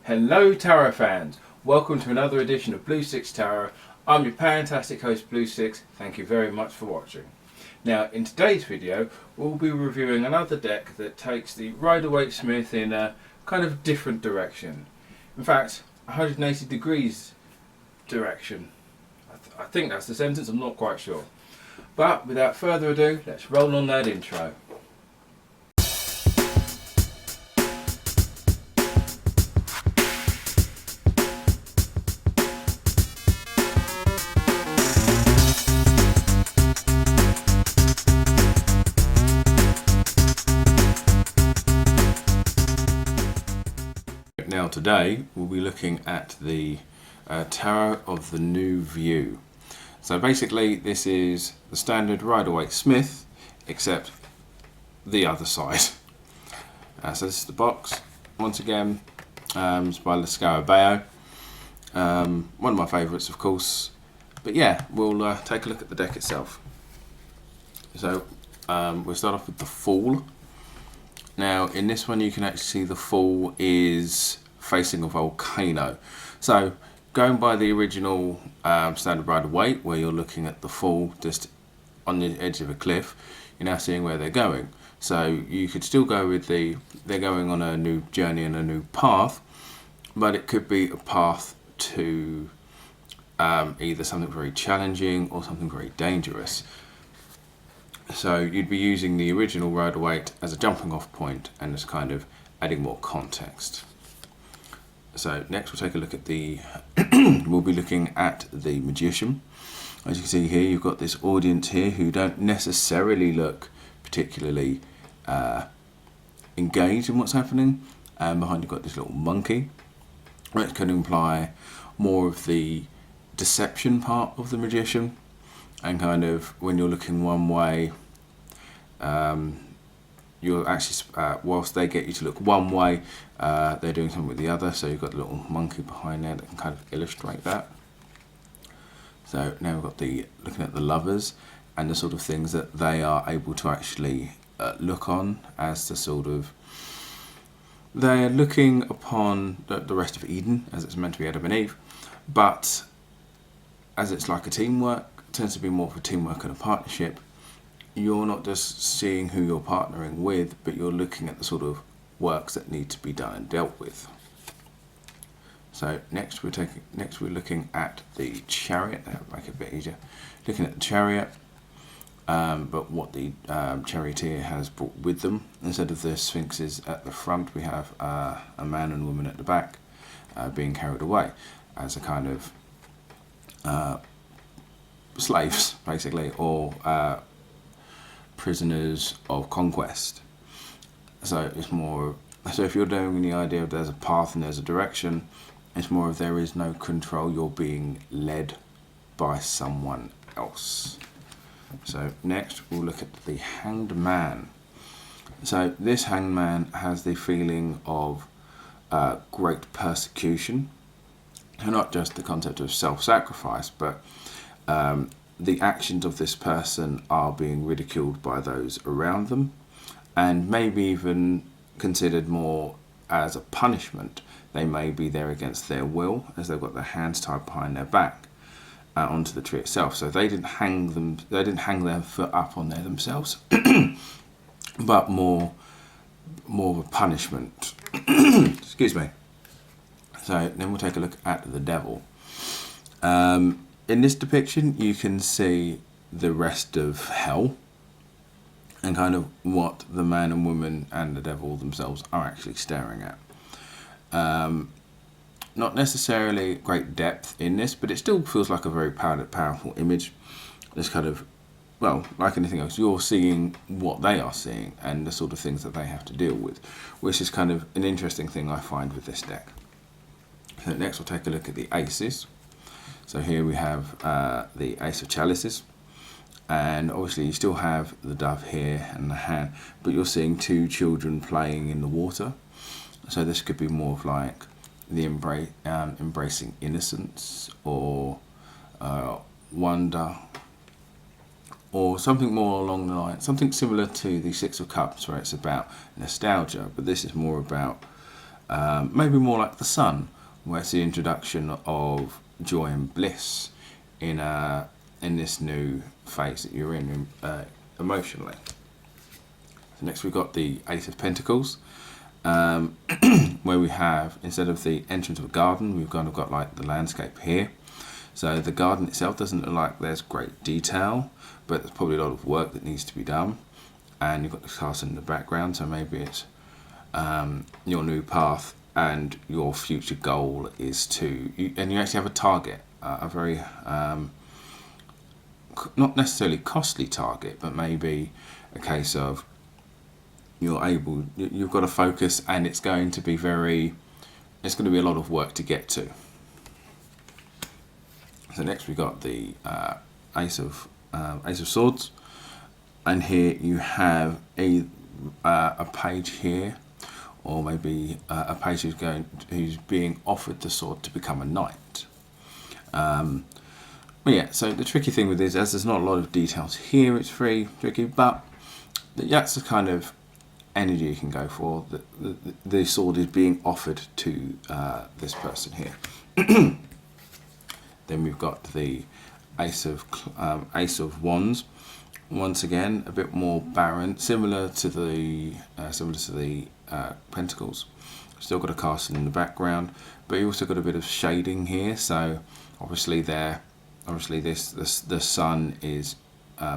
Hello Tarot fans, welcome to another edition of Blue Sicx Tarot. I'm your fantastic host Blue Sicx, thank you very much for watching. Now in today's video we'll be reviewing another deck that takes the Rider-Waite-Smith in a kind of different direction. In fact, 180 degrees direction. I think that's the sentence, I'm not quite sure. But without further ado, let's roll on that intro. Now today we'll be looking at the Tarot of the New View. So basically this is the standard Rider-Waite-Smith except the other side. So this is the box. Once again, it's by Sicx. One of my favourites of course. But yeah, we'll take a look at the deck itself. So we'll start off with the Fool. Now in this one you can actually see the Fool is facing a volcano. So going by the original standard Rider-Waite, where you're looking at the Fool just on the edge of a cliff, you're now seeing where they're going. So you could still go with they're going on a new journey and a new path, but it could be a path to either something very challenging or something very dangerous. So you'd be using the original Rider-Waite as a jumping off point and just kind of adding more context. So next we'll take a look at we'll be looking at the Magician. As you can see here, you've got this audience here who don't necessarily look particularly engaged in what's happening. And behind you've got this little monkey, which can imply more of the deception part of the Magician. And kind of when you're looking one way, you're actually, whilst they get you to look one way, they're doing something with the other. So you've got the little monkey behind there that can kind of illustrate that. So now we've got looking at the Lovers and the sort of things that they are able to actually look on as the sort of, they're looking upon the rest of Eden as it's meant to be Adam and Eve, but as it's like a teamwork, tends to be more of a teamwork and a partnership. You're not just seeing who you're partnering with, but you're looking at the sort of works that need to be done and dealt with. So next we're looking at the Chariot. That would make it a bit easier. Looking at the Chariot, but what the charioteer has brought with them. Instead of the Sphinxes at the front, we have a man and a woman at the back being carried away as a kind of slaves, basically, or prisoners of conquest. So it's more, so if you're doing the idea of there's a path and there's a direction, it's more of there is no control, you're being led by someone else. So next we'll look at the Hanged Man. So this Hanged Man has the feeling of great persecution, and not just the concept of self-sacrifice, but the actions of this person are being ridiculed by those around them, and maybe even considered more as a punishment. They may be there against their will, as they've got their hands tied behind their back onto the tree itself. So they didn't hang their foot up on there themselves, but more of a punishment. Excuse me. So then we'll take a look at the Devil. In this depiction, you can see the rest of hell and kind of what the man and woman and the devil themselves are actually staring at. Not necessarily great depth in this, but it still feels like a very powerful image. It's kind of, well, like anything else, you're seeing what they are seeing and the sort of things that they have to deal with, which is kind of an interesting thing I find with this deck. So next we'll take a look at the Aces. So here we have the Ace of Chalices, and obviously you still have the Dove here and the hand, but you're seeing two children playing in the water. So this could be more of like the embracing innocence or wonder, or something more along the line, something similar to the Six of Cups, where it's about nostalgia, but this is more about maybe more like the sun, where it's the introduction of joy and bliss in this new phase that you're in emotionally. So next we've got the Ace of Pentacles, where we have, instead of the entrance of a garden, we've kind of got like the landscape here. So the garden itself doesn't look like there's great detail, but there's probably a lot of work that needs to be done. And you've got the castle in the background, so maybe it's your new path, and your future goal is and you actually have a target, a very not necessarily costly target, but maybe a case of you've got to focus, and it's going to be a lot of work to get to. So next we got the Ace of Swords, and here you have a page here, or maybe a page who's being offered the sword to become a knight. Yeah, so the tricky thing with this, as there's not a lot of details here, it's very tricky, but that's the kind of energy you can go for. The sword is being offered to this person here. Then we've got the Ace of Wands. Once again, a bit more barren, similar to the Pentacles. Still got a castle in the background, but you also got a bit of shading here. So obviously the sun is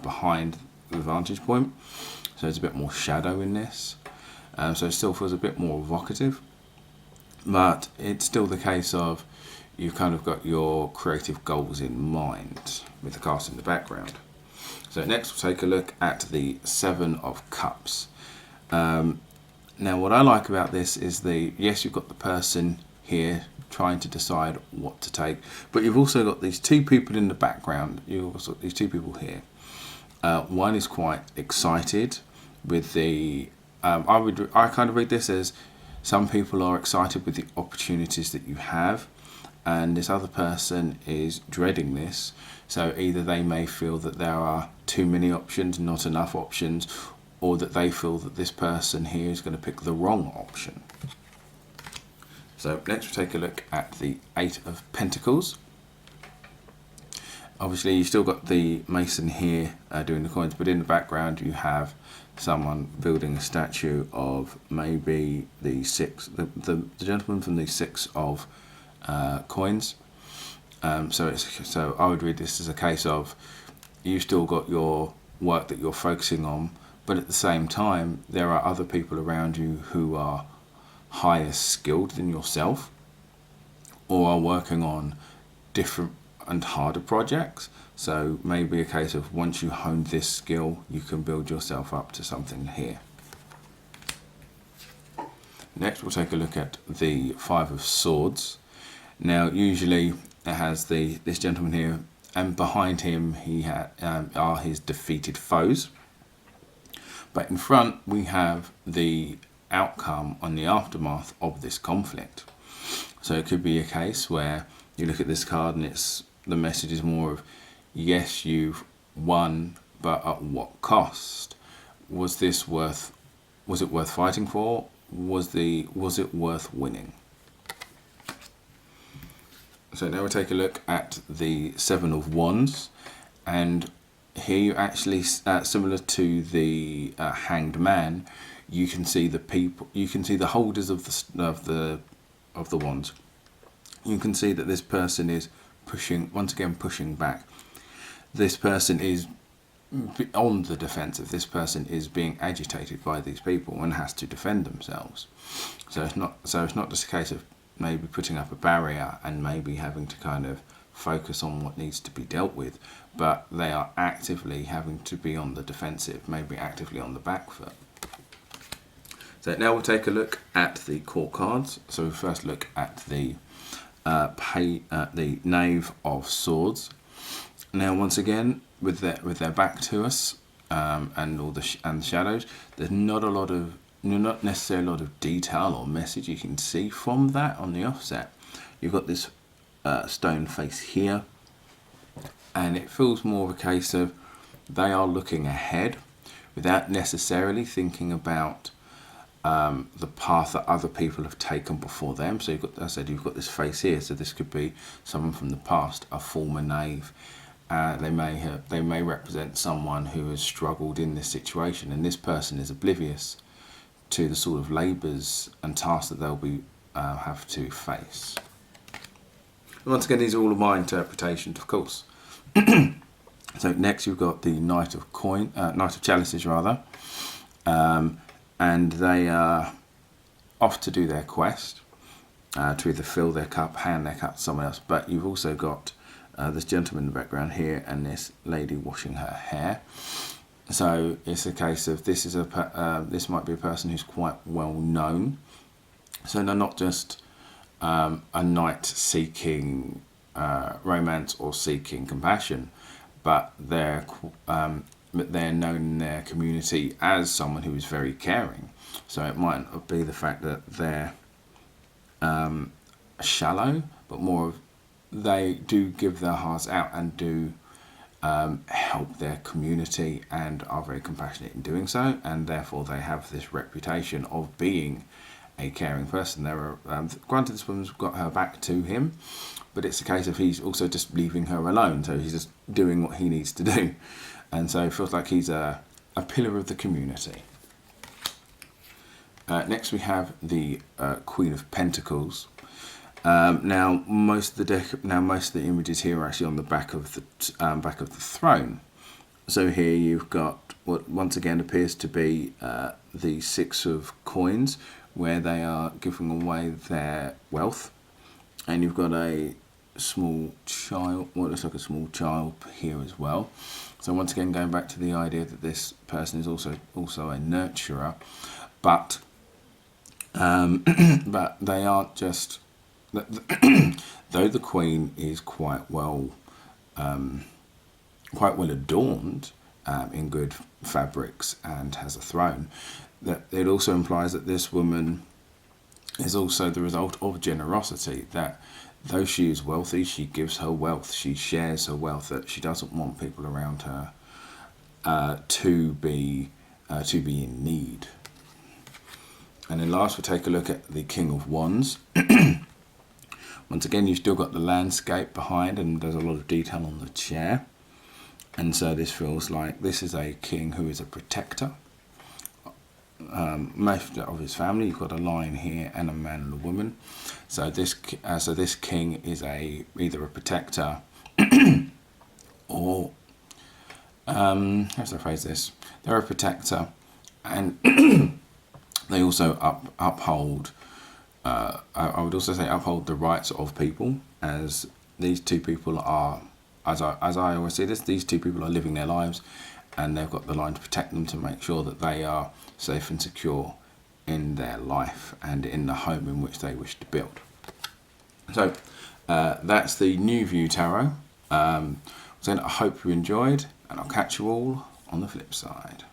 behind the vantage point, so there's a bit more shadow in this. So it still feels a bit more evocative, but it's still the case of you've kind of got your creative goals in mind with the castle in the background. So next we'll take a look at the Seven of Cups. Now what I like about this is yes, you've got the person here trying to decide what to take, but you've also got these two people in the background. You've also got these two people here. One is quite excited with the I kind of read this as some people are excited with the opportunities that you have, and this other person is dreading this. So either they may feel that there are too many options, not enough options, or that they feel that this person here is going to pick the wrong option. So next we'll take a look at the Eight of Pentacles. Obviously you've still got the mason here doing the coins, but in the background you have someone building a statue of maybe the gentleman from the Six of coins. So I would read this as a case of you've still got your work that you're focusing on, but at the same time there are other people around you who are higher skilled than yourself, or are working on different and harder projects. So maybe a case of once you hone this skill, you can build yourself up to something here. Next we'll take a look at the Five of Swords. Now usually it has this gentleman here, and behind him are his defeated foes. But in front we have the outcome on the aftermath of this conflict. So it could be a case where you look at this card and the message is more of, yes, you've won, but at what cost? Was it worth fighting for? Was it worth winning? So now we'll take a look at the Seven of Wands, and here you actually, similar to the Hanged Man, you can see the people. You can see the holders of the wands. You can see that this person is pushing back. This person is on the defensive. This person is being agitated by these people and has to defend themselves. So it's not just a case of maybe putting up a barrier and maybe having to kind of focus on what needs to be dealt with, but they are actively having to be on the defensive, maybe actively on the back foot. So now we'll take a look at the court cards. So we first look at the Knave of Swords. Now once again, with their back to us and all the shadows, there's not necessarily a lot of detail or message you can see from that on the offset. You've got this stone face here, and it feels more of a case of they are looking ahead without necessarily thinking about the path that other people have taken before them. So you've got, as I said, you've got this face here. So this could be someone from the past, a former knave. They may represent someone who has struggled in this situation, and this person is oblivious to the sort of labours and tasks that they'll be have to face. Once again, these are all of my interpretations, of course. So next you've got the Knight of Chalices rather, and they are off to do their quest, to either fill their cup, hand their cup to someone else. But you've also got this gentleman in the background here and this lady washing her hair. So it's a case of this might be a person who's quite well known. So they're not just a knight seeking romance or seeking compassion, but they're known in their community as someone who is very caring. So it might not be the fact that they're shallow, but more of they do give their hearts out and do help their community and are very compassionate in doing so, and therefore they have this reputation of being a caring person. Granted, this woman's got her back to him, but it's a case of he's also just leaving her alone, so he's just doing what he needs to do, and so it feels like he's a pillar of the community. Next we have the Queen of Pentacles. Now most of the images here are actually on the back of the throne. So here you've got what once again appears to be the Six of Coins, where they are giving away their wealth, and you've got a small child, what looks like a small child here as well. So once again, going back to the idea that this person is also a nurturer, but but they aren't just. Though the Queen is quite well adorned in good fabrics and has a throne, that it also implies that this woman is also the result of generosity, that though she is wealthy, she gives her wealth, she shares her wealth, that she doesn't want people around her to be in need. And then last we'll take a look at the King of Wands. Once again, you've still got the landscape behind, and there's a lot of detail on the chair. And so this feels like this is a king who is a protector of his family. You've got a lion here and a man and a woman. So this king is either a protector or how should I phrase this? They're a protector, and they also uphold. I would also say uphold the rights of people, as these two people are, as I always say this, these two people are living their lives, and they've got the line to protect them, to make sure that they are safe and secure in their life and in the home in which they wish to build. So that's the New View Tarot. So I hope you enjoyed, and I'll catch you all on the flip side.